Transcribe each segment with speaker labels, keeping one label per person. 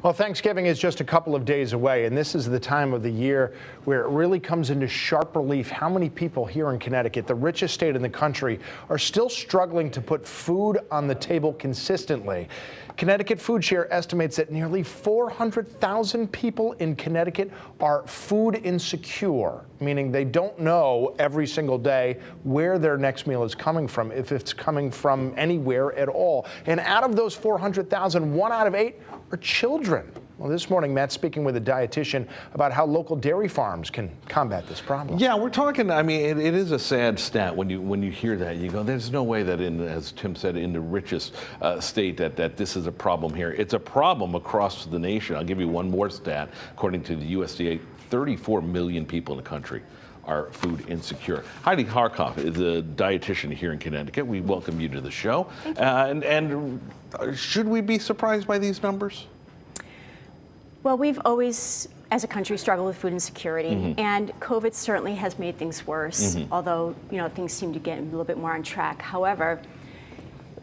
Speaker 1: Well, Thanksgiving is just a couple of days away, and this is the time of the year where it really comes into sharp relief how many people here in Connecticut, the richest state in the country, are still struggling to put food on the table consistently. Connecticut Foodshare estimates that nearly 400,000 people in Connecticut are food insecure, meaning they don't know every single day where their next meal is coming from, if it's coming from anywhere at all. And out of those 400,000, 1 out of 8 are children. Well, this morning, Matt's speaking with a dietitian about how local dairy farms can combat this problem.
Speaker 2: Yeah, we're talking, I mean, it is a sad stat when you hear that. You go, there's no way that, as Tim said, in the richest state that this is a problem here. It's a problem across the nation. I'll give you one more stat. According to the USDA, 34 million people in the country are food insecure. Heidi Kharkov is a dietitian here in Connecticut. We welcome you to the show. And should we be surprised by these numbers?
Speaker 3: Well, we've always, as a country, struggled with food insecurity, and COVID certainly has made things worse, although, things seem to get a little bit more on track. However,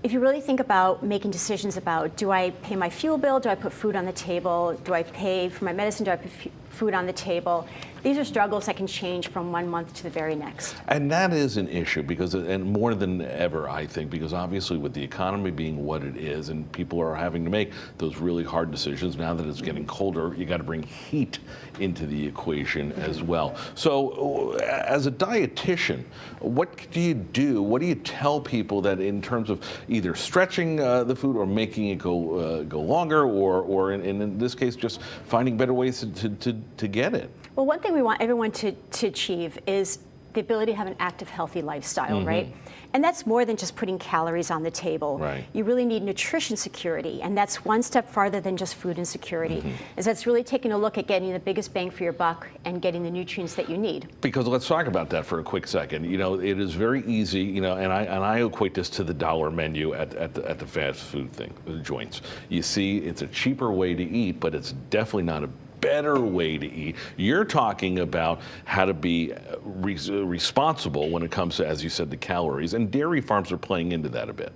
Speaker 3: if you really think about making decisions about, do I pay my fuel bill, do I put food on the table, do I pay for my medicine, do I put food on the table, these are struggles that can change from 1 month to the very next.
Speaker 2: And that is an issue because, and more than ever, I think, because obviously with the economy being what it is and people are having to make those really hard decisions, now that it's getting colder, you got to bring heat into the equation as well. So as a dietitian, what do you do? What do you tell people that in terms of either stretching the food or making it go longer or in this case, just finding better ways to get it?
Speaker 3: Well, one thing we want everyone to achieve is the ability to have an active, healthy lifestyle, right? And that's more than just putting calories on the table.
Speaker 2: Right.
Speaker 3: You really need nutrition security, and that's one step farther than just food insecurity. Is that's really taking a look at getting the biggest bang for your buck and getting the nutrients that you need.
Speaker 2: Because let's talk about that for a quick second. It is very easy, and I equate this to the dollar menu at the fast food the joints. You see, it's a cheaper way to eat, but it's definitely not a better way to eat. You're talking about how to be responsible when it comes to, as you said, the calories, and dairy farms are playing into that a bit.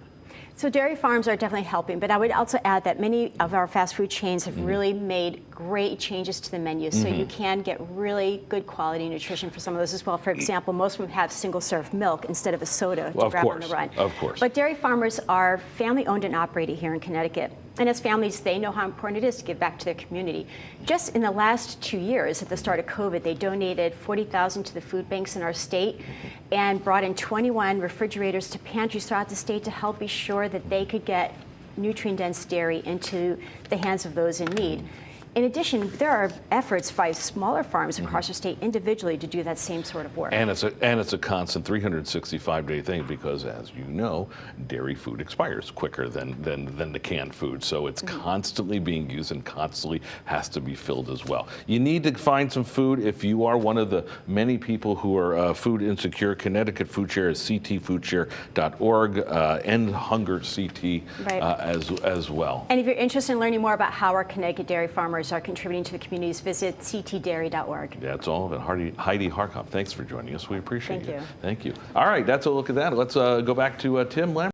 Speaker 3: So dairy farms are definitely helping, but I would also add that many of our fast food chains have really made great changes to the menu, so you can get really good quality nutrition for some of those as well. For example, most of them have single-serve milk instead of a soda to grab on the run.
Speaker 2: Of course.
Speaker 3: But dairy farmers are family-owned and operated here in Connecticut. And as families, they know how important it is to give back to their community. Just in the last 2 years, at the start of COVID, they donated $40,000 to the food banks in our state and brought in 21 refrigerators to pantries throughout the state to help be sure that they could get nutrient-dense dairy into the hands of those in need. In addition, there are efforts by smaller farms across the state individually to do that same sort of work.
Speaker 2: And it's a constant 365-day thing because, as you know, dairy food expires quicker than the canned food. So it's constantly being used and constantly has to be filled as well. You need to find some food if you are one of the many people who are food insecure. Connecticut Foodshare is ctfoodshare.org, End Hunger CT as well.
Speaker 3: And if you're interested in learning more about how our Connecticut dairy farmers are contributing to the communities, visit ctdairy.org.
Speaker 2: That's all of it. Heidi Kharkov, thanks for joining us. We appreciate it.
Speaker 3: Thank you.
Speaker 2: Thank you. All right, that's a look at that. Let's go back to Tim Lamb.